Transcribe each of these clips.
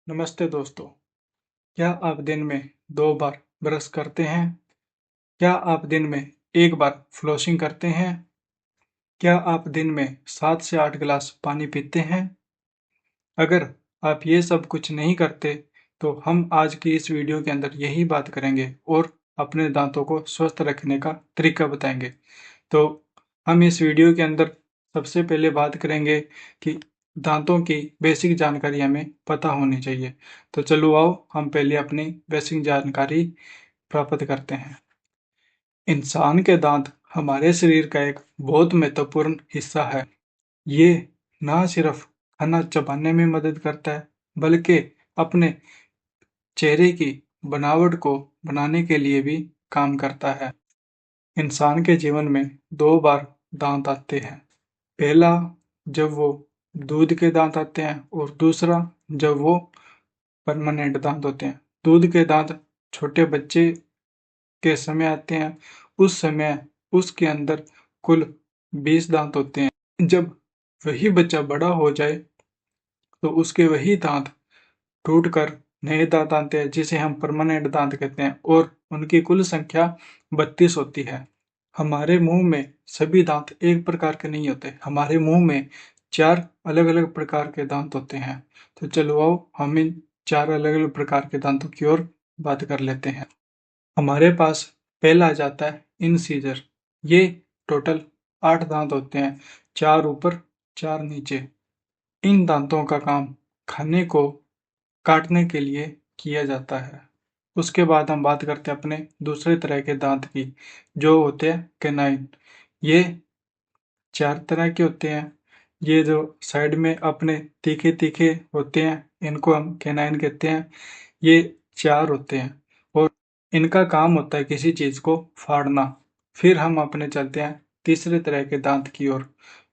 नमस्ते दोस्तों। क्या आप दिन में 2 बार ब्रश करते हैं? क्या आप दिन में 1 बार फ्लोसिंग करते हैं? क्या आप दिन में 7 से 8 गिलास पानी पीते हैं? अगर आप ये सब कुछ नहीं करते तो हम आज की इस वीडियो के अंदर यही बात करेंगे और अपने दांतों को स्वस्थ रखने का तरीका बताएंगे। तो हम इस वीडियो के अंदर सबसे पहले बात करेंगे कि दांतों की बेसिक जानकारी हमें पता होनी चाहिए। तो चलो आओ हम पहले अपनी बेसिक जानकारी प्राप्त करते हैं। इंसान के दांत हमारे शरीर का एक बहुत महत्वपूर्ण हिस्सा है। ये ना सिर्फ खाना चबाने में मदद करता है बल्कि अपने चेहरे की बनावट को बनाने के लिए भी काम करता है। इंसान के जीवन में 2 बार दांत आते हैं। पहला जब वो दूध के दांत आते हैं और दूसरा जब वो परमानेंट दांत होते हैं। दूध के दांत छोटे बच्चे के समय आते हैं। उस समय उसके अंदर कुल 20 दांत होते हैं। जब वही बच्चा बड़ा हो जाए तो उसके वही दांत टूट कर नए दांत आते हैं जिसे हम परमानेंट दांत कहते हैं और उनकी कुल संख्या 32 होती है। हमारे मुंह में सभी दांत एक प्रकार के नहीं होते। हमारे मुंह में 4 अलग अलग प्रकार के दांत होते हैं। तो चलो आओ हम इन 4 अलग अलग प्रकार के दांतों की ओर बात कर लेते हैं। हमारे पास पहला आ जाता है इंसीजर। ये टोटल 8 दांत होते हैं, 4 ऊपर 4 नीचे। इन दांतों का काम खाने को काटने के लिए किया जाता है। उसके बाद हम बात करते हैं अपने दूसरे तरह के दांत की, जो होते हैं कैनाइन। ये 4 तरह के होते हैं। ये जो साइड में अपने तीखे तीखे होते हैं इनको हम कैनाइन कहते हैं। ये 4 होते हैं और इनका काम होता है किसी चीज को फाड़ना। फिर हम अपने चलते हैं तीसरे तरह के दांत की ओर,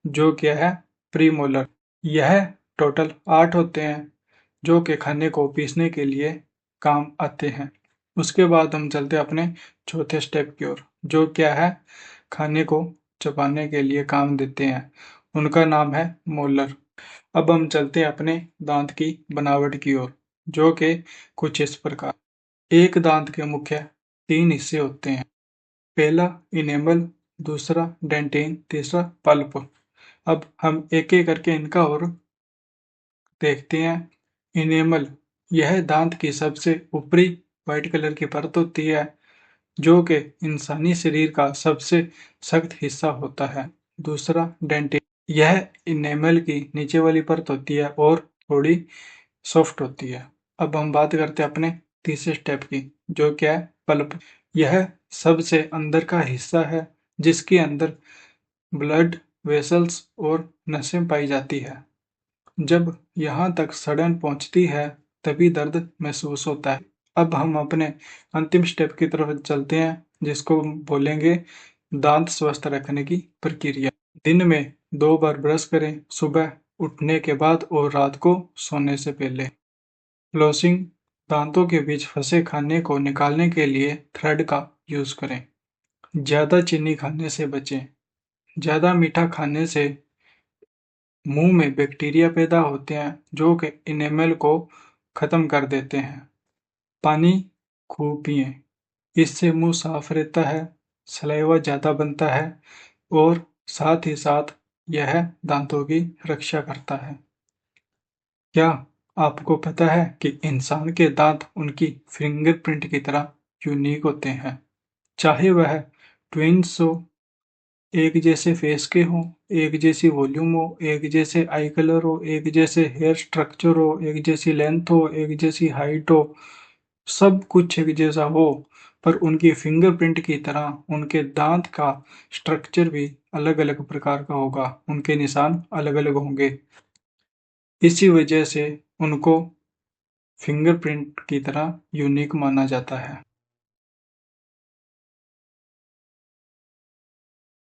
जो क्या है प्रीमोलर। यह टोटल 8 होते हैं जो कि खाने को पीसने के लिए काम आते हैं। उसके बाद हम चलते हैं अपने चौथे स्टेप की ओर, जो क्या है खाने को चबाने के लिए काम देते हैं। उनका नाम है मोलर। अब हम चलते हैं अपने दांत की बनावट की ओर, जो कि कुछ इस प्रकार। एक दांत के मुख्य 3 हिस्से होते हैं। पहला इनेमल, दूसरा डेंटिन, तीसरा पल्प। अब हम एक एक करके इनका और देखते हैं। इनेमल, यह दांत की सबसे ऊपरी व्हाइट कलर की परत होती है जो कि इंसानी शरीर का सबसे सख्त हिस्सा होता है। दूसरा डेंटिन, यह इनेमल की नीचे वाली परत होती है और थोड़ी सॉफ्ट होती है। अब हम बात करते हैं अपने तीसरे स्टेप की, जो क्या है पल्प। यह सबसे अंदर का हिस्सा है जिसके अंदर ब्लड वेसल्स और नसें पाई जाती है। जब यहाँ तक सड़न पहुंचती है तभी दर्द महसूस होता है। अब हम अपने अंतिम स्टेप की तरफ चलते हैं जिसको बोलेंगे दांत स्वस्थ रखने की प्रक्रिया। दिन में 2 बार ब्रश करें, सुबह उठने के बाद और रात को सोने से पहले। फ्लोसिंग, दांतों के बीच फंसे खाने को निकालने के लिए थ्रेड का यूज करें। ज्यादा चीनी खाने से बचें। ज्यादा मीठा खाने से मुंह में बैक्टीरिया पैदा होते हैं जो कि इनेमल को खत्म कर देते हैं। पानी खूब पिएं, इससे मुंह साफ रहता है, सलाइवा ज्यादा बनता है और साथ ही साथ यह दांतों की रक्षा करता है। क्या आपको पता है कि इंसान के दांत उनकी फिंगरप्रिंट की तरह यूनिक होते हैं? चाहे वह ट्विन्स हो, एक जैसे फेस के हों, एक जैसी वॉल्यूम हो, एक जैसे आई कलर हो, एक जैसे हेयर स्ट्रक्चर हो, एक जैसी लेंथ हो, एक जैसी हाइट हो, सब कुछ एक जैसा हो, पर उनकी फिंगरप्रिंट की तरह उनके दांत का स्ट्रक्चर भी अलग अलग प्रकार का होगा। उनके निशान अलग अलग होंगे। इसी वजह से उनको फिंगरप्रिंट की तरह यूनिक माना जाता है।